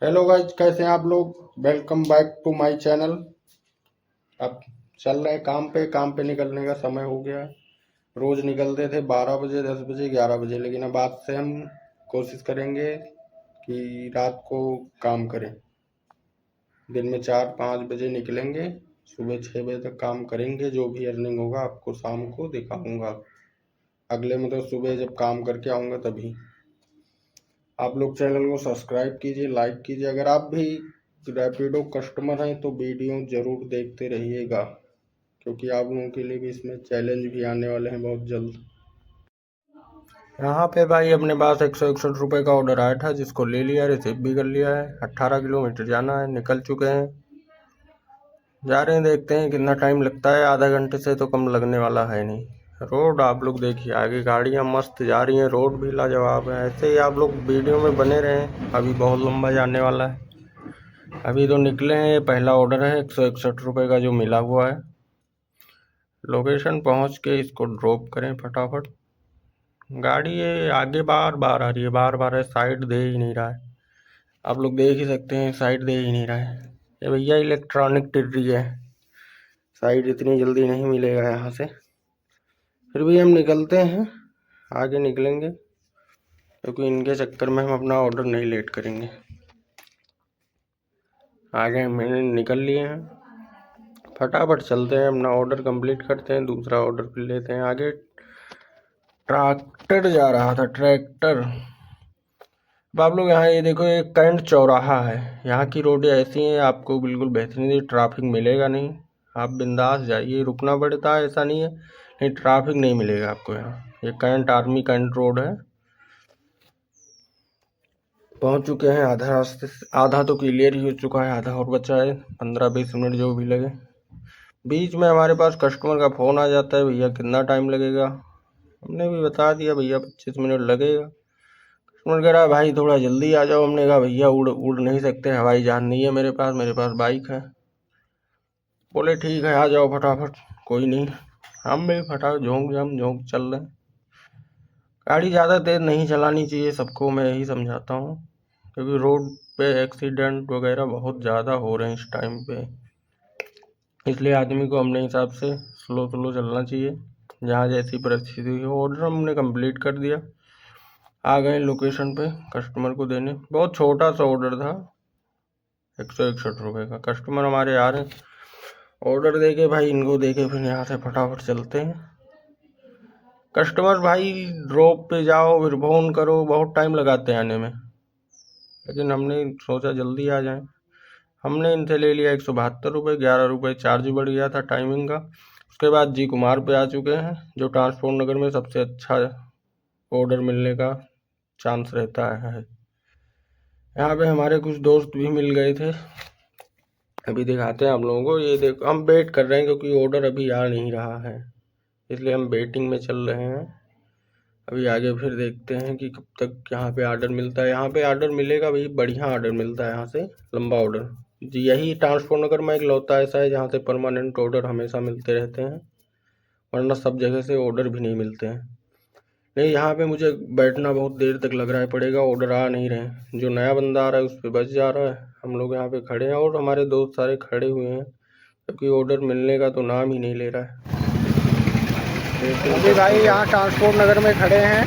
Hello guys, कैसे हैं आप लोग। Welcome back to my channel. अब चल रहे हैं काम पे निकलने का समय हो गया है। रोज निकलते थे 12 बजे, 10 बजे, 11 बजे, लेकिन अब आज से हम कोशिश करेंगे कि रात को काम करें। दिन में 4-5 बजे निकलेंगे, सुबह 6 बजे तक काम करेंगे। जो भी अर्निंग होगा आपको शाम को दिखाऊंगा। अगले में तो सुबह जब काम करके आऊँगा तभी। आप लोग चैनल को सब्सक्राइब कीजिए, लाइक कीजिए। अगर आप भी रैपिडो कस्टमर हैं तो वीडियो ज़रूर देखते रहिएगा, क्योंकि आप लोगों के लिए भी इसमें चैलेंज भी आने वाले हैं बहुत जल्द। यहाँ पे भाई अपने पास 161 रुपये का ऑर्डर आया था, जिसको ले लिया, रिसीव भी कर लिया है। 18 किलोमीटर जाना है, निकल चुके हैं, जा रहे हैं। देखते हैं कितना टाइम लगता है। आधा घंटे से तो कम लगने वाला है नहीं। रोड आप लोग देखिए, आगे गाड़ियाँ मस्त जा रही हैं, रोड भी लाजवाब है। ऐसे ही आप लोग वीडियो में बने रहें, अभी बहुत लंबा जाने वाला है। अभी तो निकले हैं, ये पहला ऑर्डर है 161 रुपये का जो मिला हुआ है। लोकेशन पहुंच के इसको ड्रॉप करें फटाफट। गाड़ी ये आगे बार बार आ रही है, बार बार है, साइड दे ही नहीं रहा है। आप लोग देख ही सकते हैं, साइड दे ही नहीं रहा है। ये भैया इलेक्ट्रॉनिक टिर्री है, साइड इतनी जल्दी नहीं मिलेगा यहाँ से। फिर भी हम निकलते हैं, आगे निकलेंगे, क्योंकि इनके चक्कर में हम अपना ऑर्डर नहीं लेट करेंगे। आगे मैंने निकल लिए हैं, फटाफट चलते हैं, अपना ऑर्डर कंप्लीट करते हैं, दूसरा ऑर्डर फिर लेते हैं। आगे ट्रैक्टर जा रहा था, ट्रैक्टर। अब आप लोग यहाँ ये देखो, एक कैंट चौराहा है। यहाँ की रोडें ऐसी हैं, आपको बिल्कुल बेहतरीन, ट्रैफिक मिलेगा नहीं। आप बिंदास जाइए, रुकना पड़ता है ऐसा नहीं है, नहीं ट्रैफिक नहीं मिलेगा आपको यहाँ। ये कैंट आर्मी कैंट रोड है। पहुँच चुके हैं, आधा रास्ते से, आधा तो क्लियर ही हो चुका है, आधा और बचा है। 15-20 मिनट जो भी लगे। बीच में हमारे पास कस्टमर का फ़ोन आ जाता है, भैया कितना टाइम लगेगा। हमने भी बता दिया भैया 25 मिनट लगेगा। कस्टमर कह रहा है भाई थोड़ा जल्दी आ जाओ। हमने कहा भैया उड़ नहीं सकते, हवाई जहाज नहीं है मेरे पास बाइक है। बोले ठीक है आ जाओ फटाफट, कोई नहीं। हम भी फटाफट झोंक चल रहे हैं। गाड़ी ज़्यादा तेज़ नहीं चलानी चाहिए, सबको मैं यही समझाता हूँ, क्योंकि रोड पे एक्सीडेंट वगैरह बहुत ज़्यादा हो रहे हैं इस टाइम पे। इसलिए आदमी को अपने हिसाब से स्लो चलना चाहिए, जहाँ जैसी परिस्थिति हो। ऑर्डर हमने कंप्लीट कर दिया, आ गए लोकेशन पे कस्टमर को देने। बहुत छोटा सा ऑर्डर था, 161 रुपये का। कस्टमर हमारे आ रहे हैं, ऑर्डर देके भाई इनको देके फिर यहाँ से फटाफट चलते हैं। कस्टमर भाई ड्रॉप पे जाओ, फिर फ़ोन करो, बहुत टाइम लगाते हैं आने में, लेकिन हमने सोचा जल्दी आ जाए। हमने इनसे ले लिया 172 रुपये, 11 रुपये चार्ज बढ़ गया था टाइमिंग का। उसके बाद जी कुमार पे आ चुके हैं, जो ट्रांसपोर्ट नगर में सबसे अच्छा ऑर्डर मिलने का चांस रहता है। यहाँ पे हमारे कुछ दोस्त भी मिल गए थे, अभी दिखाते हैं आप लोगों को। ये देखो, हम वेट कर रहे हैं क्योंकि ऑर्डर अभी आ नहीं रहा है, इसलिए हम वेटिंग में चल रहे हैं। अभी आगे फिर देखते हैं कि कब तक यहाँ पे ऑर्डर मिलता है। यहाँ पे ऑर्डर मिलेगा भाई, बढ़िया ऑर्डर मिलता है यहाँ से, लंबा ऑर्डर। जी, यही ट्रांसपोर्ट नगर में एक लौता ऐसा है जहाँ से परमानेंट ऑर्डर हमेशा मिलते रहते हैं, वरना सब जगह से ऑर्डर भी नहीं मिलते हैं। नहीं, यहाँ पे मुझे बैठना बहुत देर तक लग रहा है, पड़ेगा, ऑर्डर आ नहीं रहे हैं। जो नया बंदा आ रहा है उस पर बच जा रहा है। हम लोग यहाँ पे खड़े हैं और हमारे दोस्त सारे खड़े हुए हैं, क्योंकि ऑर्डर मिलने का तो नाम ही नहीं ले रहा है। अभी भाई यहाँ ट्रांसपोर्ट नगर में खड़े हैं,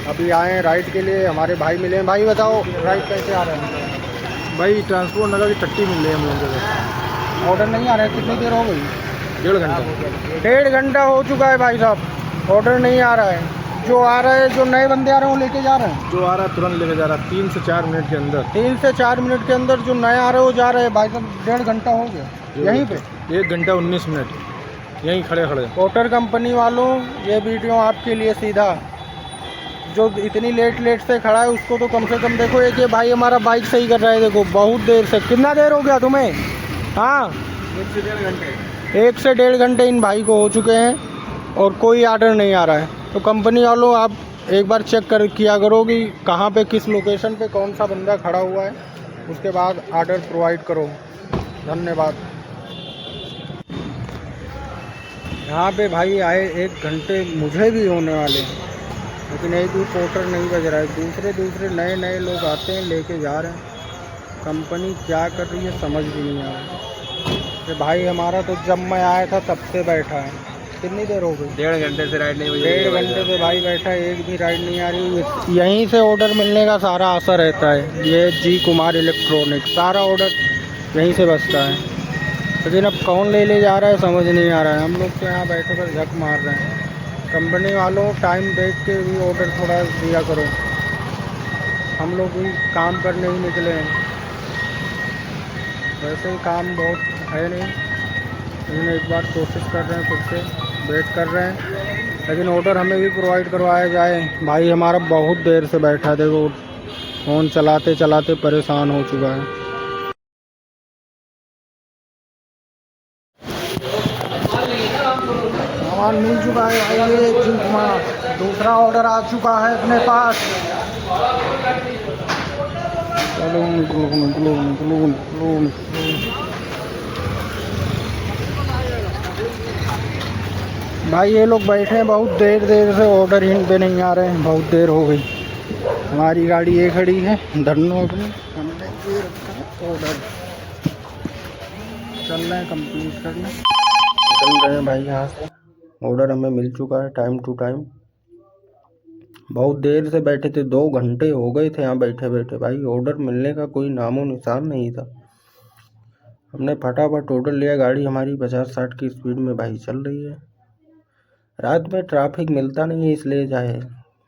अभी आए हैं राइड के लिए, हमारे भाई मिले हैं। भाई बताओ राइड कैसे आ रहे हैं। भाई ट्रांसपोर्ट नगर की टट्टी मिल रही है हम लोगों को। ऑर्डर नहीं आ रहा है, कितनी देर हो गई। 1.5 घंटा। 1.5 घंटा हो चुका है भाई साहब, ऑर्डर नहीं आ रहा है। जो आ रहा है, जो नए बंदे आ रहे हैं वो लेके जा रहे हैं, जो आ रहा है तुरंत लेके जा रहा है, 3 से 4 मिनट के अंदर। 3 से 4 मिनट के अंदर जो नए आ रहे हैं वो जा रहे हैं। भाई साहब 1.5 घंटा हो गया यहीं पे, 1 घंटा 19 मिनट यहीं खड़े। पोर्टर कंपनी वालों, ये वीडियो आपके लिए सीधा। जो इतनी लेट से खड़ा है उसको तो कम से कम देखो। एक ये भाई हमारा बाइक सही कर रहा है, देखो बहुत देर से। कितना देर हो गया तुम्हें। हाँ, 1 से 1.5 घंटे। 1 से 1.5 घंटे इन भाई को हो चुके हैं और कोई ऑर्डर नहीं आ रहा है। तो कंपनी वालों, आप एक बार चेक किया करो कि कहाँ पे, किस लोकेशन पे कौन सा बंदा खड़ा हुआ है, उसके बाद ऑर्डर प्रोवाइड करो। धन्यवाद। यहाँ पे भाई आए 1 घंटे मुझे भी होने वाले हैं, लेकिन एक भी पोर्टर नहीं बज रहा है। दूसरे नए लोग आते हैं, लेके जा रहे हैं। कंपनी क्या कर रही है समझ भी नहीं आ रहा। ये भाई हमारा तो जब मैं आया था तब से बैठा है, कितनी देर हो गई? 1.5 घंटे से राइड नहीं हुई। 1.5 घंटे से भाई बैठा है, एक भी राइड नहीं आ रही। यहीं से ऑर्डर मिलने का सारा आशा रहता है। ये जी कुमार इलेक्ट्रॉनिक, सारा ऑर्डर यहीं से बसता है, लेकिन अब कौन ले जा रहा है समझ नहीं आ रहा है। हम लोग तो यहाँ बैठे कर झक मार रहे हैं। कंपनी वालों टाइम देख के भी ऑर्डर थोड़ा दिया करो, हम लोग भी काम करने ही निकले हैं। वैसे ही काम बहुत है नहीं, लेकिन एक बार कोशिश कर रहे हैं, फिर से वेट कर रहे हैं, लेकिन ऑर्डर हमें भी प्रोवाइड करवाया जाए। भाई हमारा बहुत देर से बैठा है, देखो फ़ोन चलाते चलाते परेशान हो चुका है। सामान मिल चुका है भाई, ये दूसरा ऑर्डर आ चुका है अपने पास। चलो निकलो। भाई ये लोग बैठे हैं बहुत देर से, ऑर्डर इन पे नहीं आ रहे हैं, बहुत देर हो गई। हमारी गाड़ी ये खड़ी है धरनों पे, हमने ये रखा है ऑर्डर, चल रहे हैं कंप्लीट करने। चल रहे हैं भाई यहाँ से, ऑर्डर हमें मिल चुका है टाइम टू टाइम। बहुत देर से बैठे थे, 2 घंटे हो गए थे यहाँ बैठे बैठे भाई, ऑर्डर मिलने का कोई नामो निशान नहीं था। हमने फटाफट ऑर्डर लिया, गाड़ी हमारी 50-60 की स्पीड में भाई चल रही है। रात में ट्रैफिक मिलता नहीं है, इसलिए चाहे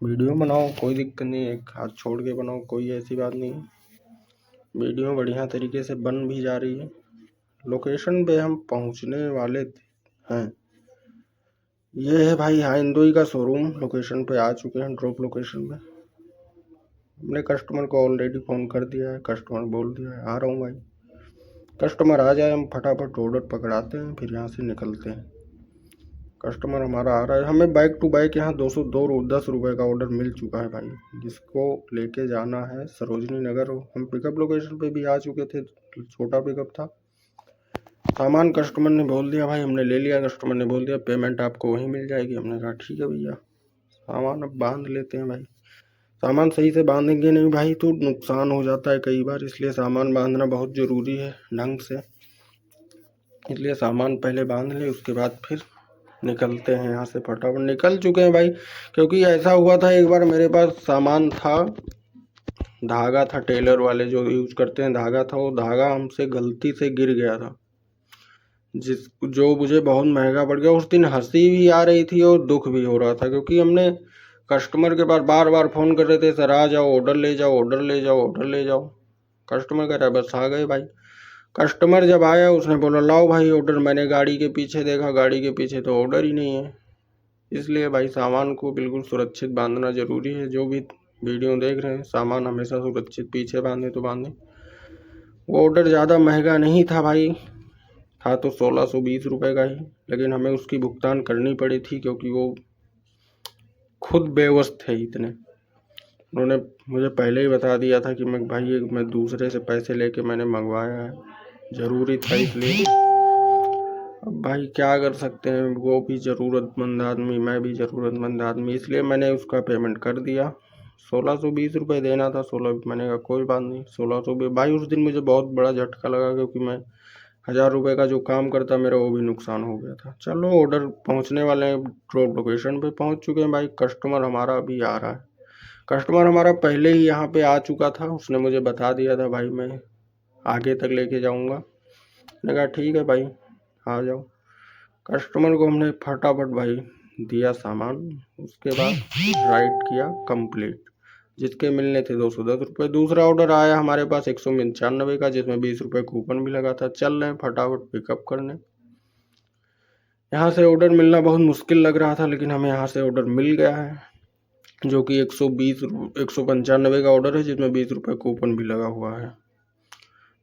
वीडियो बनाओ कोई दिक्कत नहीं है, एक हाथ छोड़ के बनाओ, कोई ऐसी बात नहीं है। वीडियो बढ़िया तरीके से बन भी जा रही है। लोकेशन पे हम पहुंचने वाले हैं। ये है भाई हाइंदोई का शोरूम, लोकेशन पे आ चुके हैं, ड्रॉप लोकेशन पे। हमने कस्टमर को ऑलरेडी फ़ोन कर दिया है, कस्टमर बोल दिया है आ रहा हूँ भाई। कस्टमर आ जाए हम फटाफट ऑर्डर पकड़ाते हैं, फिर यहाँ से निकलते हैं। कस्टमर हमारा आ रहा है, हमें बैक टू बैक यहाँ 210 रुपये का ऑर्डर मिल चुका है भाई, जिसको लेके जाना है सरोजनी नगर। हम पिकअप लोकेशन पे भी आ चुके थे, छोटा पिकअप था। सामान कस्टमर ने बोल दिया भाई, हमने ले लिया। कस्टमर ने बोल दिया पेमेंट आपको वहीं मिल जाएगी। हमने कहा ठीक है भैया, सामान अब बांध लेते हैं भाई। सामान सही से बांधेंगे नहीं भाई तो नुकसान हो जाता है कई बार, इसलिए सामान बांधना बहुत ज़रूरी है ढंग से। इसलिए सामान पहले बांध ले, उसके बाद फिर निकलते हैं यहाँ से। फटाफट निकल चुके हैं भाई, क्योंकि ऐसा हुआ था एक बार मेरे पास सामान था, धागा था, टेलर वाले जो यूज़ करते हैं धागा था, वो धागा हमसे गलती से गिर गया था, जो मुझे बहुत महंगा पड़ गया। उस दिन हंसी भी आ रही थी और दुख भी हो रहा था, क्योंकि हमने कस्टमर के पास बार बार फ़ोन कर रहे थे, सर आ जाओ, ऑर्डर ले जाओ, ऑर्डर ले जाओ, ऑर्डर ले जाओ। कस्टमर कह रहा है बस आ गए भाई। कस्टमर जब आया उसने बोला लाओ भाई ऑर्डर। मैंने गाड़ी के पीछे देखा, गाड़ी के पीछे तो ऑर्डर ही नहीं है। इसलिए भाई सामान को बिल्कुल सुरक्षित बांधना ज़रूरी है। जो भी वीडियो देख रहे हैं, सामान हमेशा सुरक्षित पीछे बांधे तो बांधें। वो ऑर्डर ज़्यादा महंगा नहीं था भाई, था तो 1620 रुपये का ही, लेकिन हमें उसकी भुगतान करनी पड़ी थी, क्योंकि वो खुद बेवश थे इतने। उन्होंने मुझे पहले ही बता दिया था कि मैं दूसरे से पैसे लेके मैंने मंगवाया है, ज़रूरी था इसलिए। अब भाई क्या कर सकते हैं, वो भी ज़रूरतमंद आदमी, मैं भी ज़रूरतमंद आदमी, इसलिए मैंने उसका पेमेंट कर दिया। 1620 रुपये देना था, 16 मैंने कहा कोई बात नहीं 1620। भाई उस दिन मुझे बहुत बड़ा झटका लगा, क्योंकि मैं 1000 रुपये का जो काम करता मेरा वो भी नुकसान हो गया था। चलो ऑर्डर पहुंचने वाले हैं, ड्रॉप लोकेशन पे पहुंच चुके हैं भाई। कस्टमर हमारा अभी आ रहा है। कस्टमर हमारा पहले ही यहाँ पे आ चुका था, उसने मुझे बता दिया था भाई मैं आगे तक लेके जाऊँगा। मैंने कहा ठीक है भाई आ जाओ। कस्टमर को हमने फटाफट भाई दिया सामान, उसके बाद राइड किया कंप्लीट। जिसके मिलने थे 210 रुपये। दूसरा ऑर्डर आया हमारे पास 195 का, जिसमें 20 रुपये कूपन भी लगा था। चल रहे हैं फटाफट पिकअप करने। यहाँ से ऑर्डर मिलना बहुत मुश्किल लग रहा था, लेकिन हमें यहाँ से ऑर्डर मिल गया है, जो कि 195 का ऑर्डर है, जिसमें 20 रुपये कूपन भी लगा हुआ है।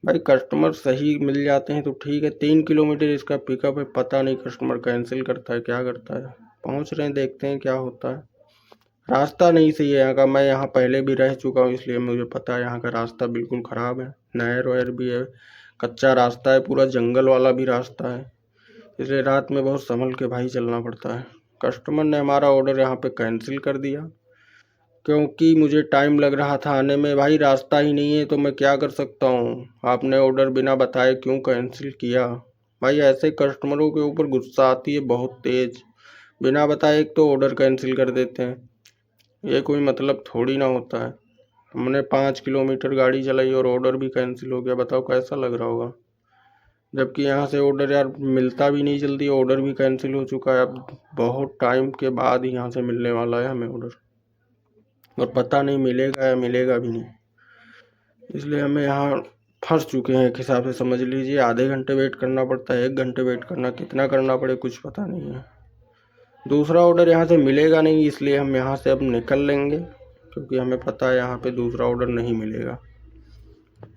भाई कस्टमर सही मिल जाते हैं तो ठीक है। 3 किलोमीटर इसका पिकअप है, पता नहीं कस्टमर कैंसिल करता है क्या करता है। पहुँच रहे हैं, देखते हैं क्या होता है। रास्ता नहीं सही है यहाँ का, मैं यहाँ पहले भी रह चुका हूँ, इसलिए मुझे पता है यहाँ का रास्ता बिल्कुल ख़राब है। नहर वहर भी है, कच्चा रास्ता है, पूरा जंगल वाला भी रास्ता है, इसलिए रात में बहुत संभल के भाई चलना पड़ता है। कस्टमर ने हमारा ऑर्डर यहाँ पे कैंसिल कर दिया, क्योंकि मुझे टाइम लग रहा था आने में। भाई रास्ता ही नहीं है तो मैं क्या कर सकता हूँ। आपने ऑर्डर बिना बताए क्यों कैंसिल किया? भाई ऐसे कस्टमरों के ऊपर गुस्सा आती है बहुत तेज। बिना बताए एक तो ऑर्डर कैंसिल कर देते हैं, ये कोई मतलब थोड़ी ना होता है। हमने 5 किलोमीटर गाड़ी चलाई और ऑर्डर भी कैंसिल हो गया, बताओ कैसा लग रहा होगा। जबकि यहाँ से ऑर्डर यार मिलता भी नहीं जल्दी, ऑर्डर भी कैंसिल हो चुका है। अब बहुत टाइम के बाद ही यहाँ से मिलने वाला है हमें ऑर्डर, और पता नहीं मिलेगा या मिलेगा भी नहीं। इसलिए हमें यहाँ फंस चुके हैं एक हिसाब से समझ लीजिए। आधे घंटे वेट करना पड़ता है, 1 घंटे वेट करना, कितना करना पड़े कुछ पता नहीं है। दूसरा ऑर्डर यहाँ से मिलेगा नहीं, इसलिए हम यहाँ से अब निकल लेंगे, क्योंकि हमें पता है यहाँ पे दूसरा ऑर्डर नहीं मिलेगा।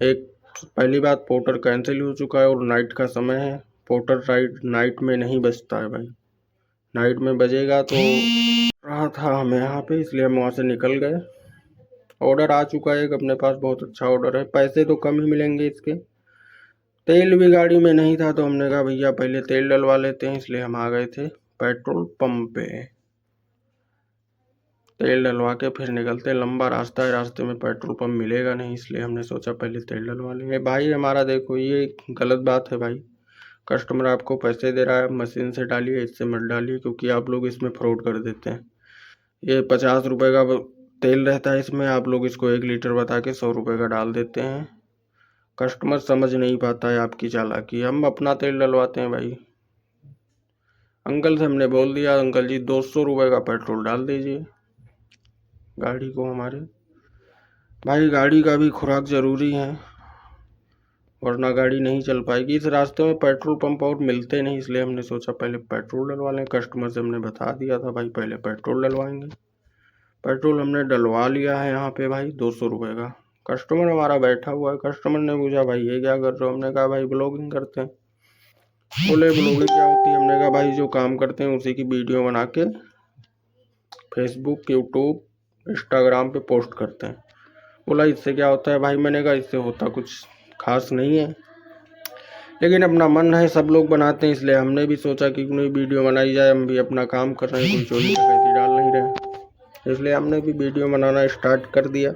एक पहली बात, पोर्टर कैंसिल हो चुका है और नाइट का समय है। पोर्टर राइड नाइट में नहीं बजता है भाई, नाइट में बजेगा तो रहा था हमें यहाँ पे, इसलिए हम वहाँ से निकल गए। ऑर्डर आ चुका है एक अपने पास, बहुत अच्छा ऑर्डर है। पैसे तो कम ही मिलेंगे इसके। तेल भी गाड़ी में नहीं था तो हमने कहा भैया पहले तेल डलवा लेते हैं, इसलिए हम आ गए थे पेट्रोल पंप पे। तेल डलवा के फिर निकलते, लंबा रास्ता है, रास्ते में पेट्रोल पंप मिलेगा नहीं, इसलिए हमने सोचा पहले तेल डलवा लेंगे। भाई हमारा देखो ये गलत बात है भाई, कस्टमर आपको पैसे दे रहा है, मशीन से डालिए, इससे मत डालिए, क्योंकि आप लोग इसमें फ्रॉड कर देते हैं। ये 50 रुपये का तेल रहता है इसमें, आप लोग इसको 1 लीटर बता के 100 रुपये का डाल देते हैं। कस्टमर समझ नहीं पाता है आपकी चालाकी। हम अपना तेल डलवाते हैं भाई। अंकल से हमने बोल दिया, अंकल जी 200 रुपये का पेट्रोल डाल दीजिए गाड़ी को हमारे। भाई गाड़ी का भी खुराक ज़रूरी है, वरना गाड़ी नहीं चल पाएगी। इस रास्ते में पेट्रोल पंप और मिलते नहीं, इसलिए हमने सोचा पहले पेट्रोल डलवा लें। कस्टमर से हमने बता दिया था भाई पहले पेट्रोल डलवाएंगे। पेट्रोल हमने डलवा लिया है यहाँ पे भाई 200 रुपये का। कस्टमर हमारा बैठा हुआ है, कस्टमर ने पूछा भाई ये क्या कर रहे हो? हमने कहा भाई ब्लॉगिंग करते हैं। बोले ब्लॉगिंग क्या होती है? हमने कहा भाई जो काम करते हैं उसी की वीडियो बना के फेसबुक, यूट्यूब, इंस्टाग्राम पे पोस्ट करते हैं। बोला इससे क्या होता है? भाई मैंने कहा इससे होता कुछ खास नहीं है, लेकिन अपना मन है, सब लोग बनाते हैं, इसलिए हमने भी सोचा कि कोई वीडियो बनाई जाए। हम भी अपना काम कर रहे हैं, कोई चोरी डकैती डाल नहीं रहे, इसलिए हमने भी वीडियो बनाना स्टार्ट कर दिया।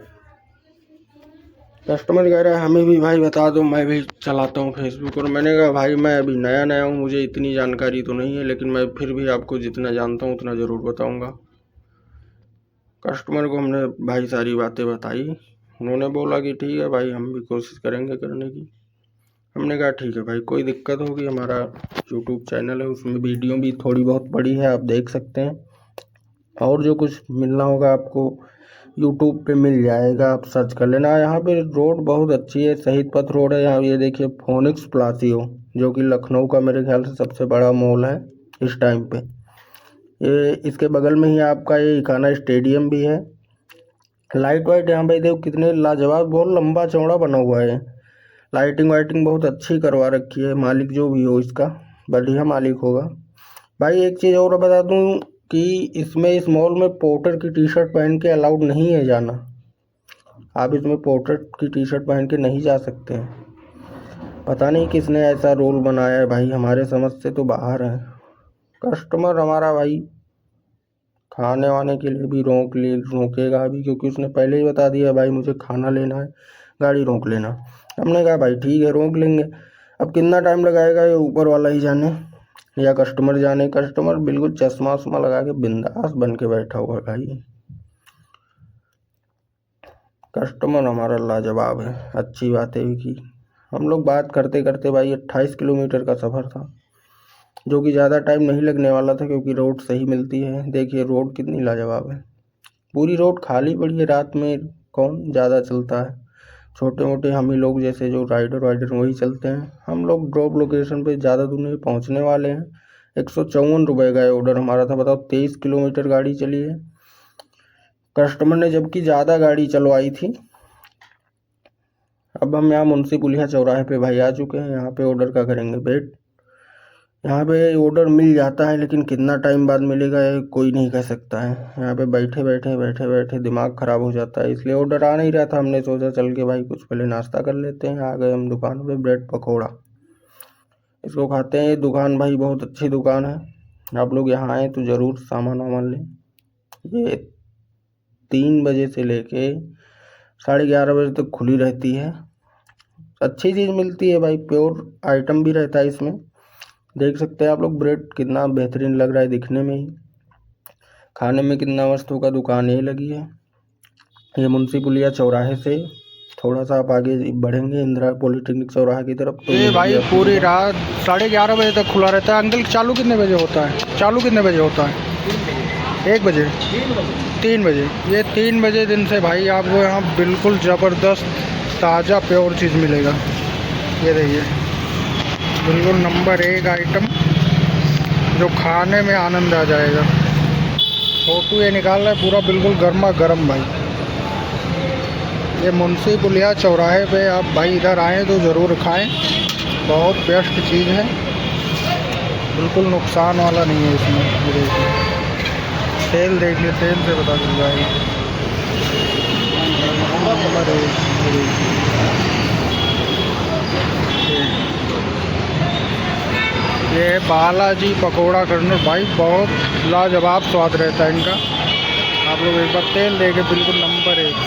कस्टमर कह रहा है हमें भी भाई बता दो, मैं भी चलाता हूँ फेसबुक। और मैंने कहा भाई मैं अभी नया नया हूँ, मुझे इतनी जानकारी तो नहीं है, लेकिन मैं फिर भी आपको जितना जानता हूँ उतना ज़रूर बताऊँगा। कस्टमर को हमने भाई सारी बातें बताई, उन्होंने बोला कि ठीक है भाई हम भी कोशिश करेंगे करने की। हमने कहा ठीक है भाई, कोई दिक्कत होगी, हमारा यूट्यूब चैनल है उसमें वीडियो भी थोड़ी बहुत पड़ी है, आप देख सकते हैं। और जो कुछ मिलना होगा आपको यूट्यूब पे मिल जाएगा, आप सर्च कर लेना। यहाँ पे रोड बहुत अच्छी है, शहीद पथ रोड है। यहाँ ये देखिए फोनिक्स प्लासियो, जो कि लखनऊ का मेरे ख्याल से सबसे बड़ा मॉल है इस टाइम पे। ये इसके बगल में ही आपका ये इकाना स्टेडियम भी है। लाइट वाइट यहाँ पे देखो कितने लाजवाब, बहुत लंबा चौड़ा बना हुआ है। लाइटिंग वाइटिंग बहुत अच्छी करवा रखी है। मालिक जो भी हो इसका बढ़िया मालिक होगा। भाई एक चीज़ और बता दूं कि इसमें इस मॉल में पोर्टर की टी शर्ट पहन के अलाउड नहीं है जाना। आप इसमें पोर्टर की टी शर्ट पहन के नहीं जा सकते हैं। पता नहीं किसने ऐसा रूल बनाया है भाई, हमारे समझ से तो बाहर है। कस्टमर हमारा भाई खाने वाने के लिए भी रोकेगा अभी, क्योंकि उसने पहले ही बता दिया भाई मुझे खाना लेना है, गाड़ी रोक लेना। हमने कहा भाई ठीक है रोक लेंगे। अब कितना टाइम लगाएगा ये ऊपर वाला ही जाने या कस्टमर जाने। कस्टमर बिल्कुल चश्मा वश्मा लगा के बिंदास बन के बैठा हुआ है भाई। कस्टमर हमारा लाजवाब है, अच्छी बातें भी की। हम लोग बात करते करते भाई 28 किलोमीटर का सफ़र था, जो कि ज़्यादा टाइम नहीं लगने वाला था, क्योंकि रोड सही मिलती है। देखिए रोड कितनी लाजवाब है, पूरी रोड खाली पड़ी है। रात में कौन ज़्यादा चलता है, छोटे मोटे हम ही लोग जैसे जो राइडर वाइडर वही चलते हैं। हम लोग ड्रॉप लोकेशन पे ज़्यादा दूर नहीं पहुँचने वाले हैं। 154 रुपये का ऑर्डर हमारा था, बताओ 23 किलोमीटर गाड़ी चली है। कस्टमर ने जबकि ज़्यादा गाड़ी चलवाई थी। अब हम यहाँ मुंशी पुलिया चौराहे पे भाई आ चुके हैं। यहाँ पे ऑर्डर का करेंगे वेट। यहाँ पे ऑर्डर मिल जाता है, लेकिन कितना टाइम बाद मिलेगा ये कोई नहीं कह सकता है। यहाँ पे बैठे बैठे दिमाग ख़राब हो जाता है, इसलिए ऑर्डर आ नहीं रहा था। हमने सोचा चल के भाई कुछ पहले नाश्ता कर लेते हैं। आ गए हम दुकान पे, ब्रेड पकौड़ा इसको खाते हैं। ये दुकान भाई बहुत अच्छी दुकान है, आप लोग यहाँ आए तो ज़रूर सामान वामान लें। ये 3 बजे से लेके 11:30 बजे तक खुली रहती है। अच्छी चीज़ मिलती है भाई, प्योर आइटम भी रहता है इसमें। देख सकते हैं आप लोग, ब्रेड कितना बेहतरीन लग रहा है दिखने में ही, खाने में कितना मस्त होगा। दुकान ये लगी है, ये मुंशी पुलिया चौराहे से थोड़ा सा आप आगे बढ़ेंगे इंदिरा पॉलिटेक्निक चौराहे की तरफ तो ये भाई मिलेगी आपको पूरी दुकान। रात 11:30 बजे तक खुला रहता है। अंकल चालू कितने बजे होता है? चालू कितने बजे होता है? 1 बजे, 3 बजे। ये 3 बजे दिन से भाई आपको यहाँ बिल्कुल ज़बरदस्त ताज़ा प्योर चीज़ मिलेगा। ये देखिए, बिल्कुल नंबर 1 आइटम जो खाने में आनंद आ जाएगा। छोटू ये निकाल रहा है पूरा बिल्कुल गर्मा गर्म भाई। ये मुंशी पुलिया चौराहे पे आप भाई इधर आएँ तो ज़रूर खाएं, बहुत बेस्ट चीज़ है, बिल्कुल नुकसान वाला नहीं है इसमें। ये देखिए, तेल देख लिए, तेल से पता चल जाएगा। नंबर 1 ये है बालाजी पकोड़ा कर्नल भाई, बहुत लाजवाब स्वाद रहता है इनका। आप लोग एक बार तेल देखे, बिल्कुल नंबर 1।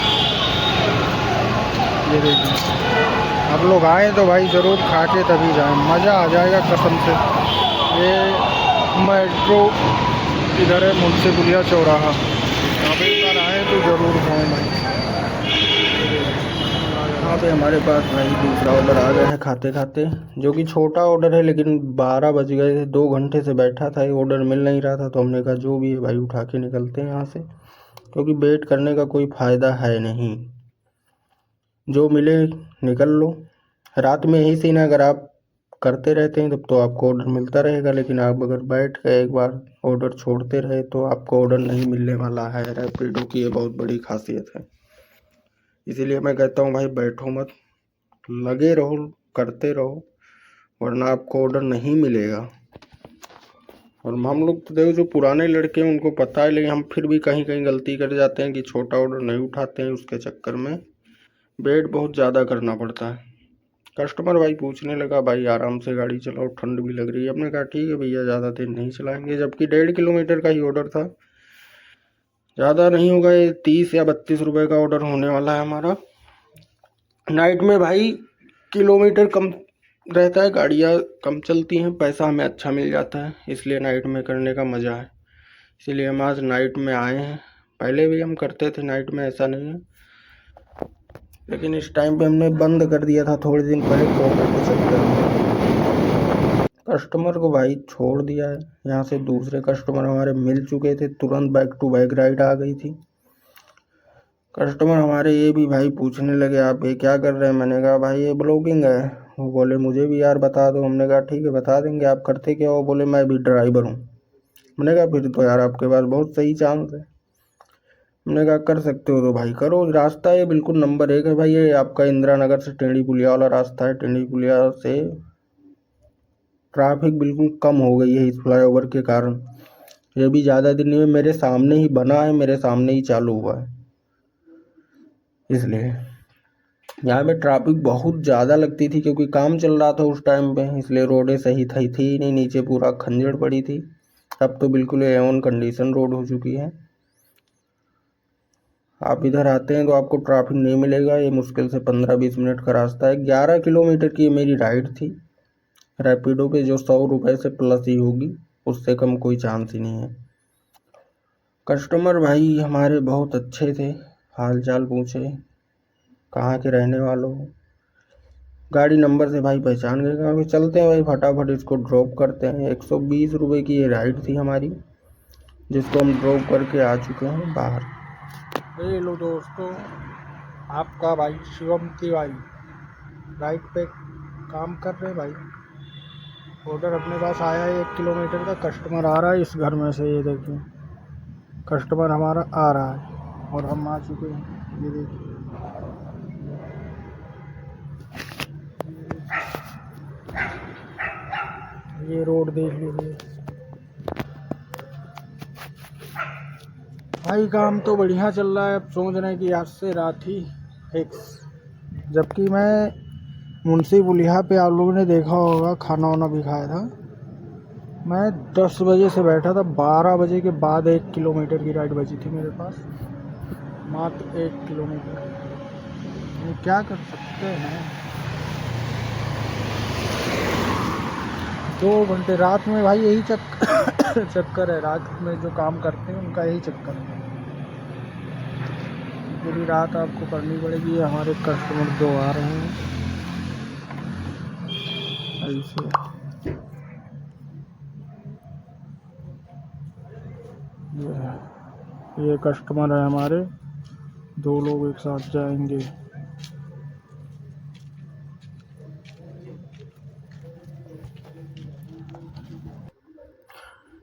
ये देखिए, आप लोग आए तो भाई ज़रूर खा के तभी जाएं, मज़ा आ जाएगा कसम से। ये मेट्रो इधर है, मुंशी पुलिया चौराहा। आप एक बार आए तो ज़रूर खाएं भाई। यहाँ पे हमारे पास भाई दूसरा ऑर्डर आ गया है खाते खाते, जो कि छोटा ऑर्डर है, लेकिन 12 बज गए थे, 2 घंटे से बैठा था, ये ऑर्डर मिल नहीं रहा था, तो हमने कहा जो भी है भाई उठा के निकलते हैं यहाँ से, क्योंकि वेट करने का कोई फ़ायदा है नहीं, जो मिले निकल लो। रात में यही सीन है, अगर आप करते रहते हैं तब तो आपको ऑर्डर मिलता रहेगा, लेकिन आप अगर बैठ के एक बार ऑर्डर छोड़ते रहे तो आपको ऑर्डर नहीं मिलने वाला है। रैपिडो की ये बहुत बड़ी खासियत है, इसीलिए मैं कहता हूँ भाई बैठो मत, लगे रहो, करते रहो, वरना आपको ऑर्डर नहीं मिलेगा। और हम लोग तो देखो जो पुराने लड़के हैं उनको पता है, लेकिन हम फिर भी कहीं कहीं गलती कर जाते हैं कि छोटा ऑर्डर नहीं उठाते हैं, उसके चक्कर में वेट बहुत ज़्यादा करना पड़ता है। कस्टमर भाई पूछने लगा, भाई आराम से गाड़ी चलाओ, ठंड भी लग रही है। हमने कहा ठीक है भैया, ज़्यादा देर नहीं चलाएंगे, जबकि 1.5 किलोमीटर का ही ऑर्डर था, ज़्यादा नहीं होगा, ये 30 या 32 रुपये का ऑर्डर होने वाला है हमारा। नाइट में भाई किलोमीटर कम रहता है, गाड़ियाँ कम चलती हैं, पैसा हमें अच्छा मिल जाता है, इसलिए नाइट में करने का मज़ा है, इसीलिए हम आज नाइट में आए हैं। पहले भी हम करते थे नाइट में, ऐसा नहीं है, लेकिन इस टाइम पे हमने बंद कर दिया था थोड़े दिन पहले कोविड के चक्कर में। कस्टमर को भाई छोड़ दिया है, यहाँ से दूसरे कस्टमर हमारे मिल चुके थे, तुरंत बैक टू बैक राइड आ गई थी। कस्टमर हमारे ये भी भाई पूछने लगे, आप ये क्या कर रहे हैं? मैंने कहा भाई ये ब्लॉगिंग है। वो बोले मुझे भी यार बता दो। हमने कहा ठीक है बता देंगे, आप करते क्या हो? बोले मैं भी ड्राइवर हूँ। मैंने कहा फिर तो यार आपके पास बहुत सही चांस है। हमने कहा कर सकते हो तो भाई करो, रास्ता ये बिल्कुल नंबर 1 है भाई। ये आपका इंदिरा नगर से टेढ़ी पुलिया वाला रास्ता है, टेढ़ी पुलिया से ट्रैफिक बिल्कुल कम हो गई है इस फ्लाईओवर के कारण। ये भी ज़्यादा दिन नहीं है, मेरे सामने ही बना है, मेरे सामने ही चालू हुआ है, इसलिए यहाँ पे ट्रैफिक बहुत ज़्यादा लगती थी, क्योंकि काम चल रहा था उस टाइम पे, इसलिए रोडें सही थी ही नहीं, नीचे पूरा खंजर पड़ी थी। अब तो बिल्कुल A1 कंडीशन रोड हो चुकी है। आप इधर आते हैं तो आपको ट्रैफिक नहीं मिलेगा। ये मुश्किल से 15-20 मिनट का रास्ता है। 11 किलोमीटर की मेरी राइड थी रैपिडो पे, जो 100 रुपये से प्लस ही होगी, उससे कम कोई चांस ही नहीं है। कस्टमर भाई हमारे बहुत अच्छे थे, हाल चाल पूछे, कहाँ के रहने वालों हो, गाड़ी नंबर से भाई पहचान गए। कहा चलते हैं भाई फटाफट इसको ड्रॉप करते हैं। 120 रुपये की ये राइड थी हमारी, जिसको हम ड्रॉप करके आ चुके हैं बाहर। ये लो दोस्तों, आपका भाई शिवम तिवारी राइट पे काम कर रहे हैं भाई। ऑर्डर अपने पास आया है 1 किलोमीटर का, कस्टमर आ रहा है इस घर में से। ये देखिए कस्टमर हमारा आ रहा है और हम आ चुके हैं। ये देखिए ये रोड देख लीजिए भाई, काम तो बढ़िया चल रहा है। अब सोच रहे हैं कि आज से रात ही फिक्स, जबकि मैं मुंशी पुलिया पे आप लोगों ने देखा होगा खाना वाना भी खाया था। मैं 10 बजे से बैठा था, 12 बजे के बाद 1 किलोमीटर की राइड बची थी मेरे पास। मात्र 1 किलोमीटर। ये क्या कर सकते हैं। 2 घंटे रात में भाई यही चक्कर है। रात में जो काम करते हैं उनका यही चक्कर है। पूरी रात आपको करनी पड़ेगी। हमारे कस्टमर 2 आ रहे हैं ऐसे। ये कस्टमर है हमारे, 2 लोग एक साथ जाएंगे।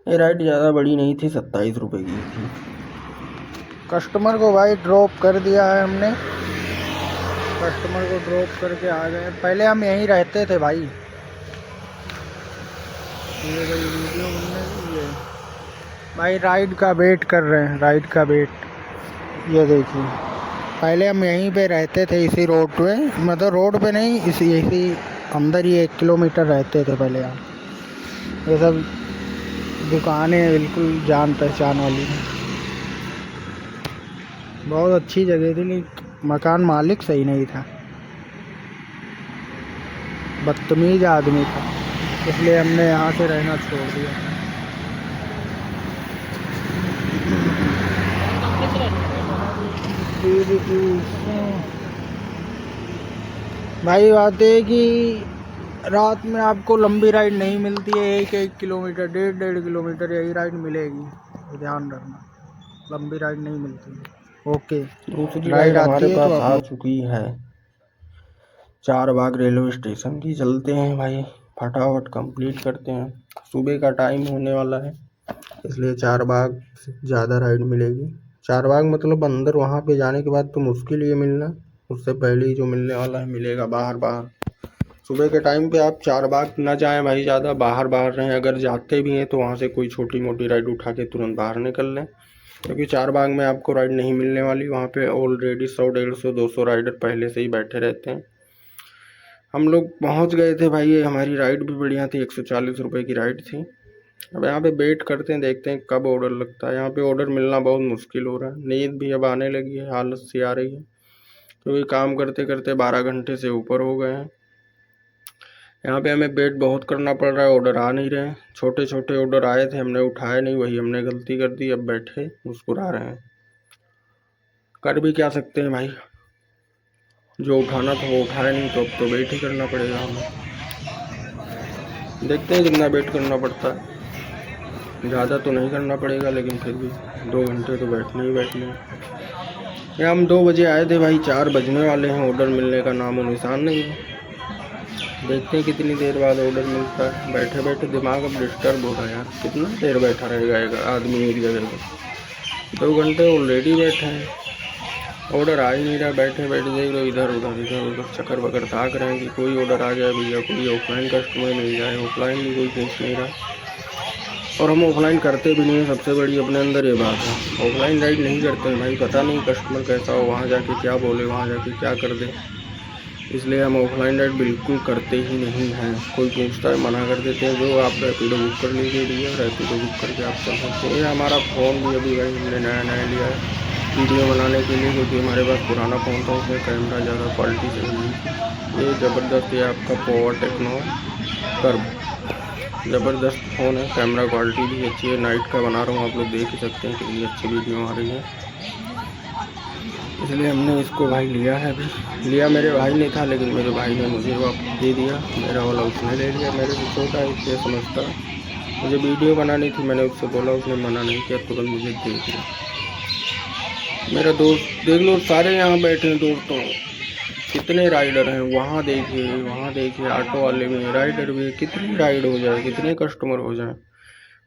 ये राइड ज़्यादा बड़ी नहीं थी, 27 रुपये की थी। कस्टमर को भाई ड्रॉप कर दिया है हमने। कस्टमर को ड्रॉप करके आ गए। पहले हम यहीं रहते थे भाई। ये भाई वीडियो बनने के लिए भाई राइड का वेट कर रहे हैं। राइड का वेट, ये देखिए। पहले हम यहीं पे रहते थे, इसी रोड पे, मतलब रोड पे नहीं, इसी अंदर ही 1 किलोमीटर रहते थे पहले हम। ये सब दुकानें बिल्कुल जान पहचान वाली हैं। बहुत अच्छी जगह थी, लेकिन मकान मालिक सही नहीं था, बदतमीज आदमी था, इसलिए हमने यहाँ से रहना छोड़ दिया। भाई बात है कि रात में आपको लंबी राइड नहीं मिलती है। 1-1 किलोमीटर, 1.5 किलोमीटर यही राइड मिलेगी, तो ध्यान रखना, लंबी राइड नहीं मिलती है। ओके, दूसरी राइड राइड आती हमारे है पास तो आ आप चुकी है, 4 बाग रेलवे स्टेशन की। चलते हैं भाई, फटाफट कंप्लीट करते हैं। सुबह का टाइम होने वाला है, इसलिए 4 बाग से ज़्यादा राइड मिलेगी। 4 बाग मतलब अंदर वहाँ पे जाने के बाद तो मुश्किल ही मिलना, उससे पहले ही जो मिलने वाला है मिलेगा बाहर। सुबह के टाइम पे आप 4 बाग ना जाएं भाई, ज़्यादा बाहर रहें। अगर जाते भी हैं तो वहाँ से कोई छोटी मोटी राइड उठा के तुरंत बाहर निकल लें, क्योंकि 4 बाग में आपको राइड नहीं मिलने वाली। वहाँ पे ऑलरेडी 100, 150, 200 राइडर पहले से ही बैठे रहते हैं। हम लोग पहुँच गए थे भाई, ये हमारी राइड भी बढ़िया थी, 140 रुपये की राइड थी। अब यहाँ पे वेट करते हैं, देखते हैं कब ऑर्डर लगता है। यहाँ पे ऑर्डर मिलना बहुत मुश्किल हो रहा है। नींद भी अब आने लगी है, हालत सी आ रही है, क्योंकि काम करते करते 12 घंटे से ऊपर हो गए हैं। यहाँ पे हमें वेट बहुत करना पड़ रहा है, ऑर्डर आ नहीं रहे हैं। छोटे छोटे ऑर्डर आए थे, हमने उठाए नहीं, वही हमने गलती कर दी। अब बैठे मुस्कुरा रहे हैं, कर भी क्या सकते हैं भाई। जो उठाना था वो उठाया नहीं, तो अब तो वेट ही करना पड़ेगा हमें। देखते हैं कितना वेट करना पड़ता है। ज़्यादा तो नहीं करना पड़ेगा, लेकिन फिर भी 2 घंटे तो बैठने ही बैठने हैं। यहाँ हम 2 बजे आए थे भाई, 4 बजने वाले हैं, ऑर्डर मिलने का नाम और निशान नहीं है। देखते हैं कितनी देर बाद ऑर्डर मिलता है। बैठे बैठे दिमाग अब डिस्टर्ब हो रहा है यार, कितना देर बैठा रहेगा एक आदमी एक जगह पर। 2 घंटे ऑलरेडी बैठे हैं, ऑर्डर आ ही नहीं रहा। बैठे बैठे देख लो, इधर उधर चक्कर बकर ताक रहे हैं कि कोई ऑर्डर आ जाए भैया, कोई ऑफलाइन कस्टमर मिल जाए। ऑफलाइन भी कोई पूछ नहीं रहा, और हम ऑफलाइन करते भी नहीं है। सबसे बड़ी अपने अंदर ये बात है, ऑफलाइन राइड नहीं करते हैं भाई। पता नहीं कस्टमर कैसा हो, वहाँ जाके क्या बोले, वहाँ जाके क्या कर दे, इसलिए हम ऑफलाइन राइड बिल्कुल करते ही नहीं हैं। कोई पूछता है मना कर देते हैं। जो आप रैपिडो बुक कर लीजिए भैया, रैपिडो बुक करके आप चल सकते हैं। ये हमारा फ़ोन भी अभी भाई हमने नया लिया है वीडियो बनाने के लिए, क्योंकि हमारे पास पुराना फ़ोन था, उसमें कैमरा ज़्यादा क्वालिटी से नहीं। ये ज़बरदस्त, ये आपका पोवर टेक्नो कर्व, ज़बरदस्त फ़ोन है। कैमरा क्वालिटी भी अच्छी है, नाइट का बना रहा हूँ, आप लोग देख ही सकते हैं कितनी अच्छी वीडियो आ रही है। इसलिए हमने इसको भाई लिया है। अभी लिया मेरे भाई ने था, लेकिन मेरे भाई ने मुझे वापस दे दिया, मेरा वाला उसने ले लिया। मेरे से छोटा है इसलिए समझता। मुझे वीडियो बनानी थी, मैंने उससे बोला, उसने मना नहीं किया, तुरंत मुझे दे दिया। मेरा दोस्त देख लो, सारे यहाँ बैठे हैं दोस्तों, कितने राइडर हैं। वहाँ देखिए ऑटो वाले भी, राइडर भी। कितनी राइड हो जाए, कितने कस्टमर हो जाए,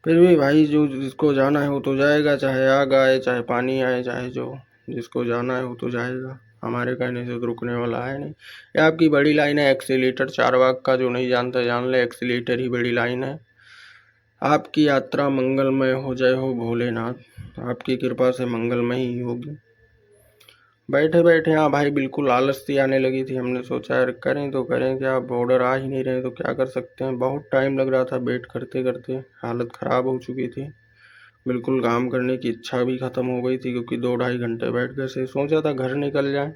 फिर भी भाई जो जिसको जाना है वो तो जाएगा, चाहे आग आए, चाहे पानी आए, चाहे जो जिसको जाना है वो तो जाएगा। हमारे कहने से तो रुकने वाला है नहीं। ये आपकी बड़ी लाइन है, एक्सीलेटर 4 बाग का जो नहीं जानता जान ले, एक्सीलेटर ही बड़ी लाइन है। आपकी यात्रा मंगलमय हो जाए हो भोलेनाथ, आपकी कृपा से मंगलमय ही होगी। बैठे बैठे हाँ भाई बिल्कुल आलस सी आने लगी थी। हमने सोचा यार करें तो करें क्या, अब ऑर्डर आ ही नहीं रहे तो क्या कर सकते हैं। बहुत टाइम लग रहा था, वेट करते करते हालत ख़राब हो चुकी थी। बिल्कुल काम करने की इच्छा भी ख़त्म हो गई थी, क्योंकि 2-2.5 घंटे बैठ गए से सोचा था घर निकल जाए,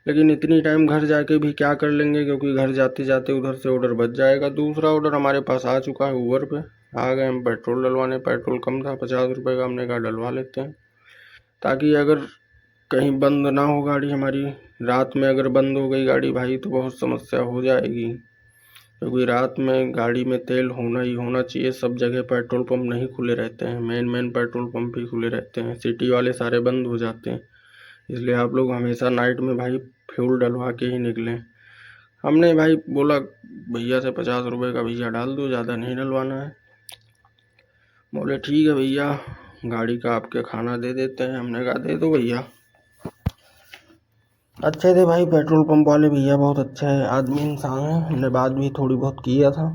लेकिन इतनी टाइम घर जाके भी क्या कर लेंगे, क्योंकि घर जाते जाते उधर से ऑर्डर बच जाएगा। दूसरा ऑर्डर हमारे पास आ चुका है ऊबर पे। आ गए हम पेट्रोल डलवाने, पेट्रोल कम था 50 रुपये का, हमने कहा डलवा लेते हैं, ताकि अगर कहीं बंद ना हो गाड़ी हमारी, रात में अगर बंद हो गई गाड़ी भाई तो बहुत समस्या हो जाएगी, क्योंकि रात में गाड़ी में तेल होना ही होना चाहिए। सब जगह पेट्रोल पंप नहीं खुले रहते हैं, मेन पेट्रोल पंप ही खुले रहते हैं, सिटी वाले सारे बंद हो जाते हैं। इसलिए आप लोग हमेशा नाइट में भाई फ्यूल डलवा के ही निकलें। हमने भाई बोला भैया से 50 रुपये का भैया डाल दो, ज़्यादा नहीं डलवाना है। बोले ठीक है भैया, गाड़ी का आपके खाना दे देते हैं। हमने कहा दे दो भैया। अच्छे थे भाई पेट्रोल पंप वाले भैया, बहुत अच्छे है आदमी, इंसान है। हमने बात भी थोड़ी बहुत किया था।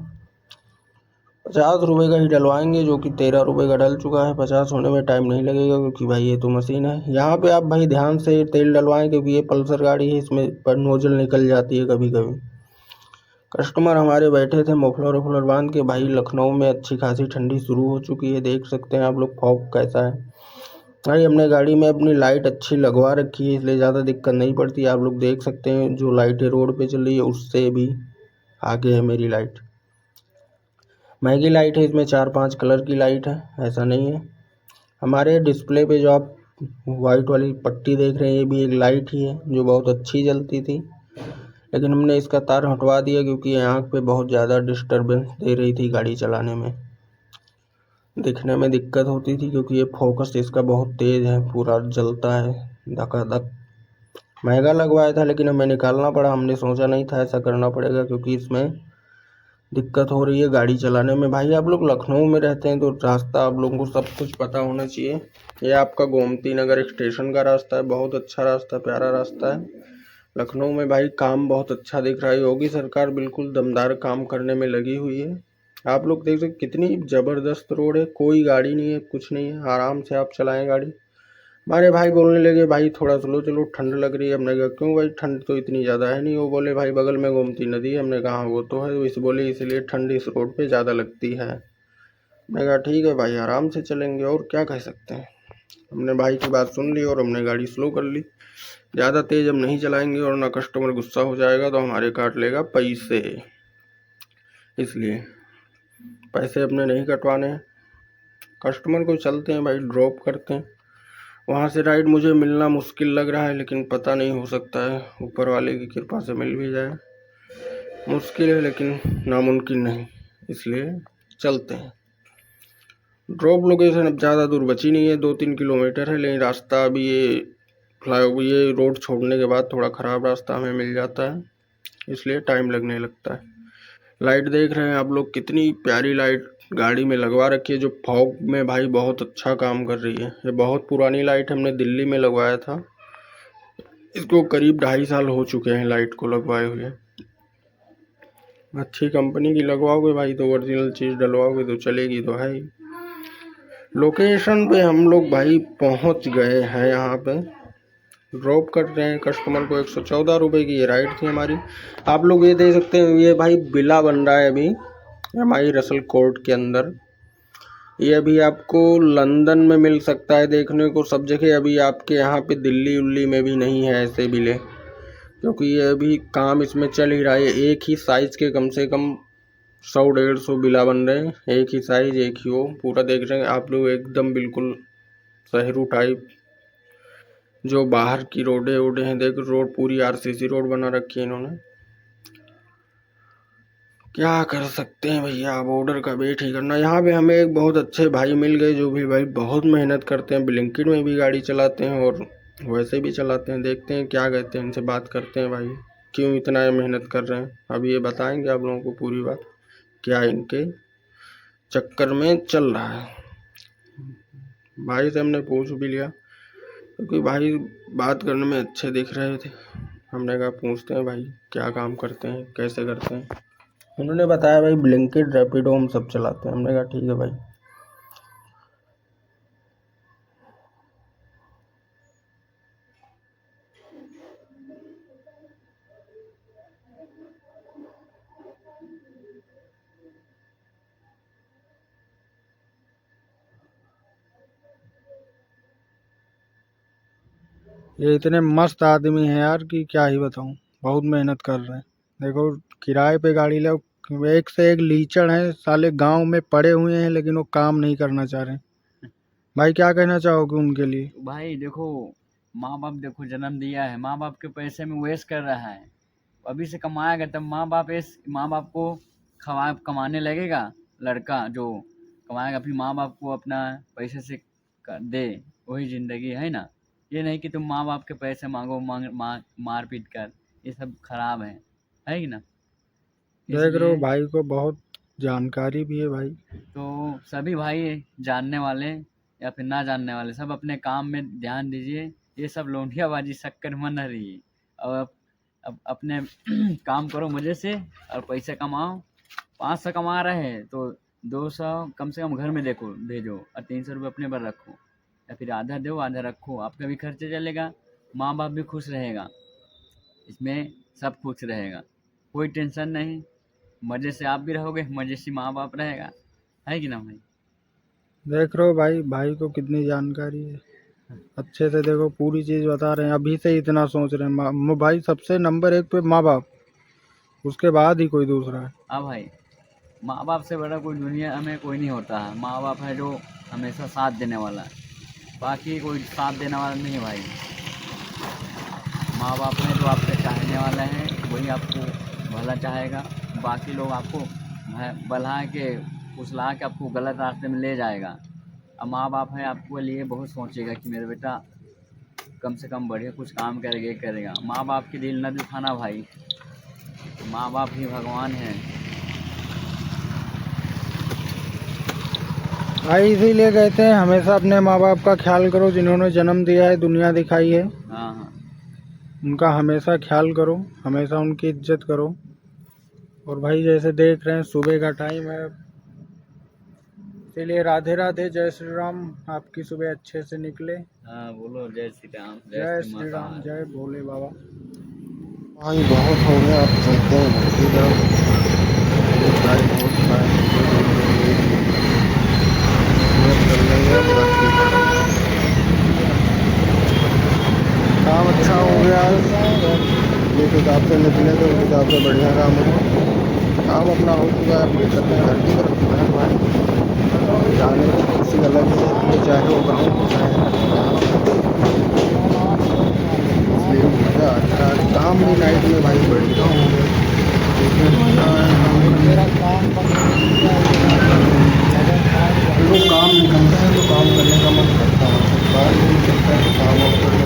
50 रुपये का ही डलवाएंगे, जो कि 13 रुपये का डल चुका है। 50 होने में टाइम नहीं लगेगा, क्योंकि भाई ये तो मशीन है। यहाँ पे आप भाई ध्यान से तेल डलवाएं, क्योंकि ये पल्सर गाड़ी है, इसमें पर नोजल निकल जाती है कभी कभी। कस्टमर हमारे बैठे थे मफलर वफलर बांध के। भाई लखनऊ में अच्छी खासी ठंडी शुरू हो चुकी है, देख सकते हैं आप लोग फॉग कैसा है। भाई हमने गाड़ी में अपनी लाइट अच्छी लगवा रखी है, इसलिए ज़्यादा दिक्कत नहीं पड़ती। आप लोग देख सकते हैं जो लाइटें रोड पे चल रही है उससे भी आगे है मेरी लाइट। महंगी लाइट है, इसमें 4-5 कलर की लाइट है, ऐसा नहीं है। हमारे डिस्प्ले पे जो आप वाइट वाली पट्टी देख रहे हैं, ये भी एक लाइट ही है जो बहुत अच्छी जलती थी, लेकिन हमने इसका तार हटवा दिया, क्योंकि आँख पे बहुत ज़्यादा डिस्टर्बेंस दे रही थी गाड़ी चलाने में, दिखने में दिक्कत होती थी, क्योंकि ये फोकस इसका बहुत तेज़ है, पूरा जलता है धकाधक। महंगा लगवाया था, लेकिन हमें निकालना पड़ा। हमने सोचा नहीं था ऐसा करना पड़ेगा, क्योंकि इसमें दिक्कत हो रही है गाड़ी चलाने में। भाई आप लोग लखनऊ में रहते हैं तो रास्ता आप लोगों को सब कुछ पता होना चाहिए। ये आपका गोमती नगर स्टेशन का रास्ता है, बहुत अच्छा रास्ता, प्यारा रास्ता है। लखनऊ में भाई काम बहुत अच्छा दिख रहा है, योगी सरकार बिल्कुल दमदार काम करने में लगी हुई है। आप लोग देख सकते कितनी ज़बरदस्त रोड है, कोई गाड़ी नहीं है, कुछ नहीं है, आराम से आप चलाएं गाड़ी। हमारे भाई बोलने लगे भाई थोड़ा स्लो चलो, ठंड लग रही है। हमने कहा क्यों भाई, ठंड तो इतनी ज़्यादा है नहीं। वो बोले भाई बगल में गोमती नदी है। हमने कहा वो तो है, इस बोले इसलिए ठंड इस रोड पे ज़्यादा लगती है। मैंने कहा ठीक है भाई, आराम से चलेंगे, और क्या कह सकते हैं। हमने भाई की बात सुन ली और हमने गाड़ी स्लो कर ली। ज़्यादा तेज़ हम नहीं चलाएंगे, और ना कस्टमर गुस्सा हो जाएगा तो हमारे काट लेगा पैसे, इसलिए पैसे अपने नहीं कटवाने हैं। कस्टमर को चलते हैं भाई, ड्रॉप करते हैं। वहाँ से राइड मुझे मिलना मुश्किल लग रहा है, लेकिन पता नहीं, हो सकता है ऊपर वाले की कृपा से मिल भी जाए। मुश्किल है लेकिन नामुमकिन नहीं, इसलिए चलते हैं। ड्रॉप लोकेशन अब ज़्यादा दूर बची नहीं है, 2-3 किलोमीटर है, लेकिन रास्ता अभी ये रोड छोड़ने के बाद थोड़ा ख़राब रास्ता हमें मिल जाता है, इसलिए टाइम लगने लगता है। लाइट देख रहे हैं आप लोग, कितनी प्यारी लाइट गाड़ी में लगवा रखी है, जो फॉग में भाई बहुत अच्छा काम कर रही है। ये बहुत पुरानी लाइट हमने दिल्ली में लगवाया था, इसको करीब 2.5 साल हो चुके हैं लाइट को लगवाए हुए। अच्छी कंपनी की लगवाओगे भाई तो ओरिजिनल चीज़ डलवाओगे तो चलेगी तो है ही। लोकेशन पे हम लोग भाई पहुंच गए हैं, यहाँ पे ड्रॉप कर रहे हैं कस्टमर को। 114 रुपये की ये राइड थी हमारी। आप लोग ये देख सकते हैं, ये भाई बिला बन रहा है अभी हमारी रसल कोर्ट के अंदर। ये अभी आपको लंदन में मिल सकता है देखने को, सब जगह। अभी आपके यहाँ पे दिल्ली उल्ली में भी नहीं है ऐसे बिले, क्योंकि ये अभी काम इसमें चल ही रहा है। एक ही साइज़ के कम से कम 100-150 बिला बन रहे हैं, एक ही साइज़, एक ही वो पूरा देख रहे हैं आप लोग, एकदम बिल्कुल शहरू टाइप। जो बाहर की रोडें वोडें हैं, देख रोड पूरी आरसीसी रोड बना रखी है इन्होंने। क्या कर सकते हैं भैया, अब ऑर्डर का वेट ही करना। यहाँ पे हमें एक बहुत अच्छे भाई मिल गए, जो भी भाई बहुत मेहनत करते हैं, ब्लिंकिट में भी गाड़ी चलाते हैं और वैसे भी चलाते हैं। देखते हैं क्या कहते हैं, इनसे बात करते हैं भाई, क्यों इतना मेहनत कर रहे हैं। अब ये बताएंगे आप लोगों को पूरी बात, क्या इनके चक्कर में चल रहा है। भाई से हमने पूछ भी लिया, क्योंकि भाई बात करने में अच्छे दिख रहे थे। हमने कहा पूछते हैं भाई क्या काम करते हैं, कैसे करते हैं। उन्होंने बताया भाई ब्लिंकिट रैपिडो हम सब चलाते हैं। हमने कहा ठीक है भाई। ये इतने मस्त आदमी हैं यार कि क्या ही बताऊं, बहुत मेहनत कर रहे हैं। देखो किराए पे गाड़ी ले, एक से एक लीचड़ हैं साले, गांव में पड़े हुए हैं लेकिन वो काम नहीं करना चाह रहे। भाई क्या कहना चाहोगे उनके लिए? भाई देखो, माँ बाप देखो जन्म दिया है, माँ बाप के पैसे में वेस्ट कर रहा है। अभी से कमाएगा तब माँ बाप को कमाने लगेगा। लड़का जो कमाएगा फिर माँ बाप को अपना पैसे से दे, वही जिंदगी है ना। ये नहीं कि तुम माँ बाप के पैसे मांगो, मार पीट कर, ये सब खराब है कि ना। देख रहे हो इसलिए भाई को बहुत जानकारी भी है भाई। तो सभी भाई जानने वाले या फिर ना जानने वाले सब अपने काम में ध्यान दीजिए। ये सब लौंडियाबाजी शक्कर में न रहिए। और अब अपने काम करो मज़े से और पैसे कमाओ। 500 कमा रहे हैं तो 200 कम से कम घर में देखो भेजो, और 300 रुपये अपने पर रखो, या फिर आधा दो आधा रखो। आपका भी खर्चे चलेगा, माँ बाप भी खुश रहेगा, इसमें सब खुश रहेगा, कोई टेंशन नहीं। मज़े से आप भी रहोगे, मज़े से माँ बाप रहेगा, है कि ना भाई। देख रहे हो भाई, भाई को कितनी जानकारी है, अच्छे से देखो पूरी चीज बता रहे हैं। अभी से ही इतना सोच रहे हैं। भाई सबसे नंबर 1 पे माँ बाप, उसके बाद ही कोई दूसरा है। हाँ भाई, माँ बाप से बड़ा कोई दुनिया में कोई नहीं होता है। माँ बाप है जो हमेशा साथ देने वाला है, बाकी कोई साथ देने वाला नहीं है भाई। माँ बाप हैं जो आपके चाहने वाले हैं, वही आपको भला चाहेगा। बाकी लोग आपको बला के फुसला के आपको गलत रास्ते में ले जाएगा। अब माँ बाप है आपके लिए बहुत सोचेगा कि मेरा बेटा कम से कम बढ़िया कुछ काम करेगा। माँ बाप की दिल न दुखाना भाई, माँ बाप ही भगवान हैं। भाई इसीलिए कहते हैं हमेशा अपने माँ बाप का ख्याल करो, जिन्होंने जन्म दिया है, दुनिया दिखाई है। हाँ हाँ, उनका हमेशा ख्याल करो, हमेशा उनकी इज्जत करो। और भाई जैसे देख रहे हैं सुबह का टाइम है, इसीलिए राधे राधे, जय श्री राम। आपकी सुबह अच्छे से निकले। हाँ बोलो जय श्री राम, जय श्री श्री राम, माता। जय भोले बाबा। भाई बहुत हो गया, आप चलते हैं घर की तरफ। भाई बहुत कर लेंगे घर की तरफ। काम अच्छा हो गया, जिस हिसाब से निकले तो उस हिसाब से बढ़िया काम है। काम अपना हो चुका है, अपने चलते हैं घर की तरफ। भाई जाने की खुशी अलग है, चाहे वो गाँव हो चाहे इसलिए मज़ा आता है। काम भी नाइट में भाई बढ़िया हो गया, देखो काम निकलता है तो काम करने का मन करता है, बाहर नहीं निकलता है तो काम और करने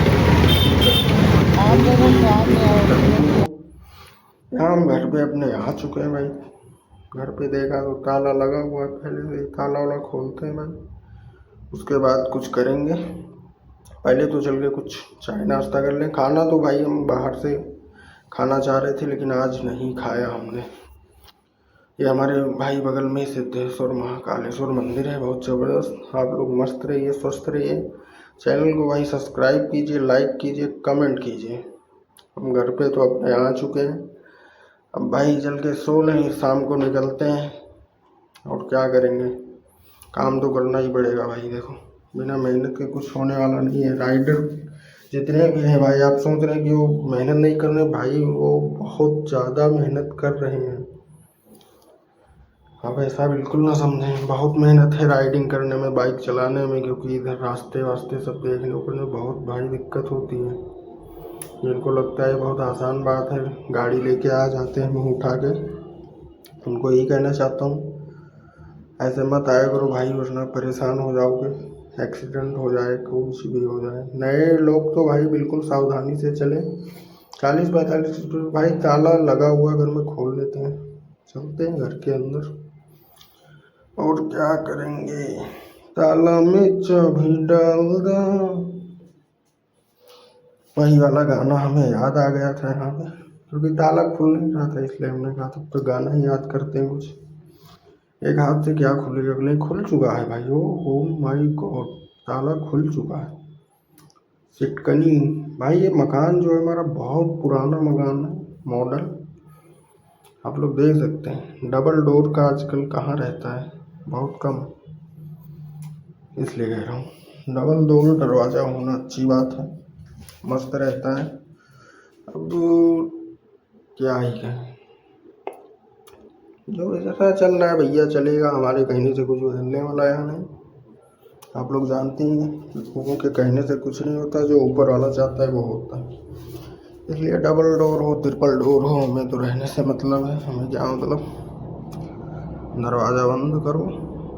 यहाँ हम घर पे अपने आ चुके हैं भाई। घर पे देखा तो ताला लगा हुआ है, पहले से ताला वाला खोलते हैं भाई, उसके बाद कुछ करेंगे। पहले तो चल के कुछ चाय नाश्ता कर लें। खाना तो भाई हम बाहर से खाना चाह रहे थे लेकिन आज नहीं खाया हमने। ये हमारे भाई बगल में सिद्धेश्वर महाकालेश्वर मंदिर है, बहुत ज़बरदस्त। आप लोग मस्त रहिए, स्वस्थ रहिए। चैनल को भाई सब्सक्राइब कीजिए, लाइक कीजिए, कमेंट कीजिए। हम घर पे तो अपने आ चुके हैं, अब भाई चल के सो लें, शाम को निकलते हैं। और क्या करेंगे, काम तो करना ही पड़ेगा भाई। देखो बिना मेहनत के कुछ होने वाला नहीं है। राइडर जितने भी हैं भाई, आप सोच रहे हैं कि वो मेहनत नहीं कर रहे, भाई वो बहुत ज़्यादा मेहनत कर रहे हैं। आप ऐसा बिल्कुल ना समझें, बहुत मेहनत है राइडिंग करने में, बाइक चलाने में, क्योंकि इधर रास्ते वास्ते सब देखने को बहुत भाई दिक्कत होती है। जिनको लगता है बहुत आसान बात है, गाड़ी लेके आ जाते हैं मुँह उठा के, उनको यही कहना चाहता हूँ ऐसे मत आया करो भाई, वरना परेशान हो जाओगे, एक्सीडेंट हो जाए, कुछ भी हो जाए। नए लोग तो भाई बिल्कुल सावधानी से चलें। 40-45 भाई ताला लगा हुआ घर में, खोल लेते हैं, चलते हैं घर के अंदर। और क्या करेंगे, ताला में चाबी डाल दो, वही वाला गाना हमें याद आ गया था यहाँ पे, क्योंकि ताला खुल नहीं रहा था, इसलिए हमने कहा तब तो गाना ही याद करते हैं कुछ। एक हाथ से क्या खुलेगा, नहीं खुल चुका है भाई। ओ माय गॉड, ताला खुल चुका है। सिटकनी भाई, ये मकान जो है हमारा बहुत पुराना मकान है, मॉडल आप लोग देख सकते हैं। डबल डोर का आजकल कहाँ रहता है, बहुत कम, इसलिए कह रहा हूँ डबल डोर दरवाज़ा होना अच्छी बात है। मस्त रहता है। अब क्या ही कहें, जो जैसा चल रहा है भैया चलेगा, हमारे कहने से कुछ बदलने वाला है नहीं। आप लोग जानते ही हैं, लोगों के कहने से कुछ नहीं होता, जो ऊपर वाला चाहता है वो होता है। इसलिए डबल डोर हो ट्रिपल डोर हो, हमें तो रहने से मतलब है। हमें क्या मतलब, दरवाज़ा बंद करो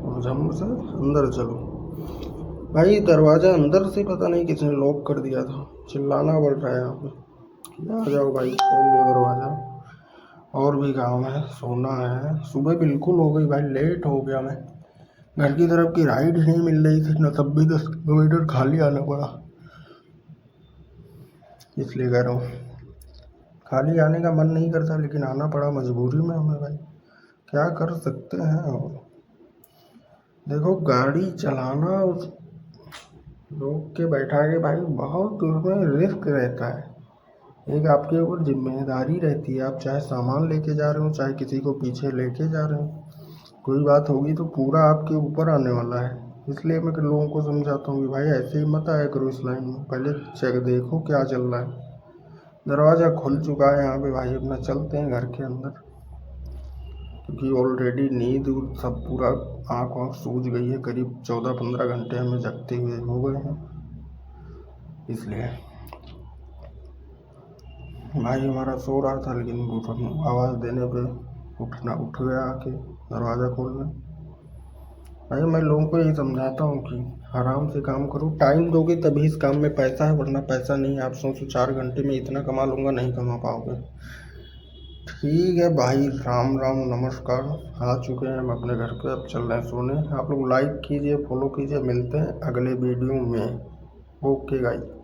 और झम से अंदर चलो। भाई दरवाज़ा अंदर से पता नहीं किसने लॉक कर दिया था, चिल्लाना पड़ रहा है यहाँ पे। आ जाओ भाई, खोल लो दरवाज़ा। और भी काम है, सोना है। सुबह बिल्कुल हो गई भाई, लेट हो गया। मैं घर की तरफ की राइड ही नहीं मिल रही थी ना, तब भी 10 किलोमीटर खाली आना पड़ा। इसलिए कह रहा हूँ, खाली आने का मन नहीं करता, लेकिन आना पड़ा मजबूरी में हमें भाई, क्या कर सकते हैं। देखो गाड़ी चलाना और रोक के बैठा के भाई बहुत उसमें रिस्क रहता है। एक आपके ऊपर जिम्मेदारी रहती है, आप चाहे सामान लेके जा रहे हो, चाहे किसी को पीछे लेके जा रहे हो, कोई बात होगी तो पूरा आपके ऊपर आने वाला है। इसलिए मैं लोगों को समझाता हूँ कि भाई ऐसे ही मत आया करो इस लाइन में, पहले चेक देखो क्या चल रहा है। दरवाज़ा खुल चुका है यहाँ पे भाई, अपना चलते हैं घर के अंदर, क्योंकि ऑलरेडी नींद सब पूरा आँख वाँख सूझ गई है। करीब 14-15 घंटे हमें जगते हुए हो गए हैं। इसलिए भाई हमारा सो रहा था, लेकिन आवाज़ देने पे उठ गया आके दरवाज़ा खोलने। भाई मैं लोगों को यही समझाता हूँ कि आराम से काम करो, टाइम दोगे तभी इस काम में पैसा है, वरना पैसा नहीं। आप सोचो 4 घंटे में इतना कमा लूँगा, नहीं कमा पाओगे। ठीक है भाई, राम राम नमस्कार। आ चुके हैं हम अपने घर पे, अब चल रहे हैं सोने। आप लोग लाइक कीजिए, फॉलो कीजिए, मिलते हैं अगले वीडियो में। Okay guys.